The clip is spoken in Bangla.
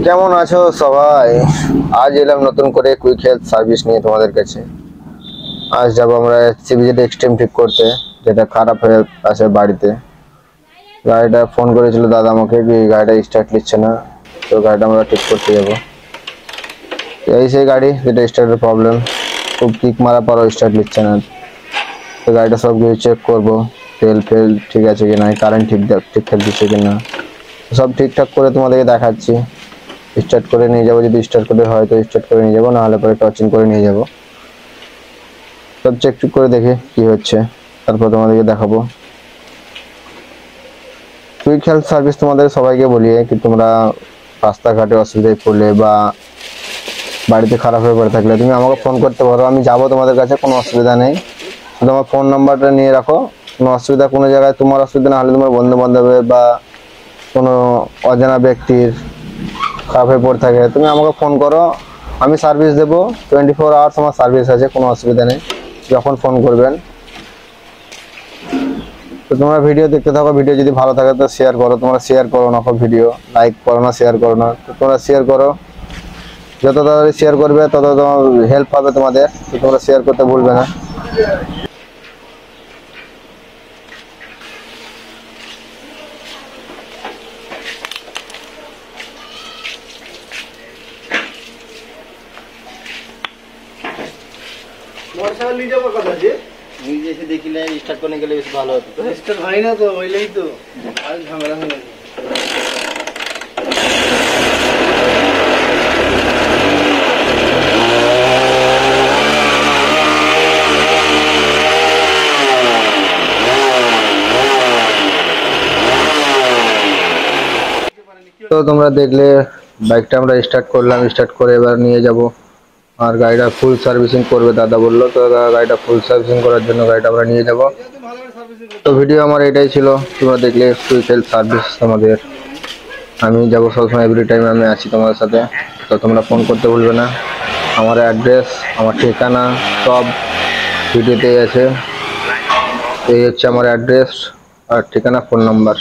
কেমন আছো সবাই? আজ এলাম নতুন করে কুইক হেলথ সার্ভিস নিয়ে তোমাদের কাছে। আজ যাবো আমরা সিবিজেড এক্সট্রিম ঠিক করতে, যেটা খারাপ হয়ে আছে বাড়িতে। গাড়িটা ফোন করেছিল দাদা আমাকে কি গাড়িটা স্টার্ট নিচ্ছে না, তো গাড়িটা আমরা ঠিক করতে যাবো। এই সেই গাড়ি যেটা স্টার্টের প্রবলেম, খুব কিক মারা পরও স্টার্ট নিচ্ছে না। তো গাড়িটা সব কিছু চেক করবো, তেল ফেল ঠিক আছে কিনা, কারেন্ট ঠিকঠাক দিচ্ছে কিনা, সব ঠিকঠাক করে তোমাদেরকে দেখাচ্ছি। স্টার্ট করে নিয়ে যাবো, যদি স্টার্ট করে হয় তো স্টার্ট করে নিয়ে যাবো, নাহলে পরে টর্চিং করে নিয়ে যাবো। সব চেক করে দেখে কি হচ্ছে, তারপর তোমাদেরকে দেখাবো। কুইক হেলথ সার্ভিস তোমাদের সবাইকে বলি কি, তোমরা রাস্তাঘাটে অসুবিধায় পড়লে বা বাড়িতে খারাপ হয়ে পড়ে থাকলে তুমি আমাকে ফোন করতে পারো, আমি যাবো তোমাদের কাছে, কোনো অসুবিধা নেই। তোমার ফোন নাম্বারটা নিয়ে রাখো, কোনো অসুবিধা কোনো জায়গায় তোমার অসুবিধা না হলে তোমার বন্ধু বান্ধবের বা কোনো অজানা ব্যক্তির খারাপ হয়ে পড়ে থাকে, তুমি আমাকে ফোন করো, আমি সার্ভিস দেবো। 24 আওয়ার্স আমার সার্ভিস আছে, কোনো অসুবিধা নেই, যখন ফোন করবেন। তো তোমরা ভিডিও দেখতে থাকো, ভিডিও যদি ভালো থাকে তো শেয়ার করো। তোমরা শেয়ার করো না, ভিডিও লাইক করো না, শেয়ার করো না, তো তোমরা শেয়ার করো। যত তাড়াতাড়ি শেয়ার করবে তত তোমার হেল্প পাবে তোমাদের, তো তোমরা শেয়ার করতে ভুলবে না। মোটরসাইকেল নিয়ে যাবার কথা যে নিজে এসে দেখিলে স্টার্ট করতে গেলে বেশ ভালো হতো। স্টার্ট হয় না তো, ওইলেই তো আর ঝামেলা হয়ে গেছে। তো তোমরা দেখলে বাইকটা আমরা স্টার্ট করলাম, স্টার্ট করে এবার নিয়ে যাব। আর গাড়িটা ফুল সার্ভিসিং করবে দাদা বললো, তো গাড়িটা ফুল সার্ভিসিং করার জন্য গাড়িটা আমরা নিয়ে যাব। তো ভিডিও আমার এটাই ছিল, তোমরা দেখলে কুইক হেলথ সার্ভিস আমাদের। আমি যাব সবসময়, এভরি টাইম আমি আছি তোমাদের সাথে। তো তোমরা ফোন করতে ভুলবে না। আমার অ্যাড্রেস, আমার ঠিকানা সব ভিডিওতেই আছে। এই হচ্ছে আমার অ্যাড্রেস আর ঠিকানা, ফোন নাম্বার।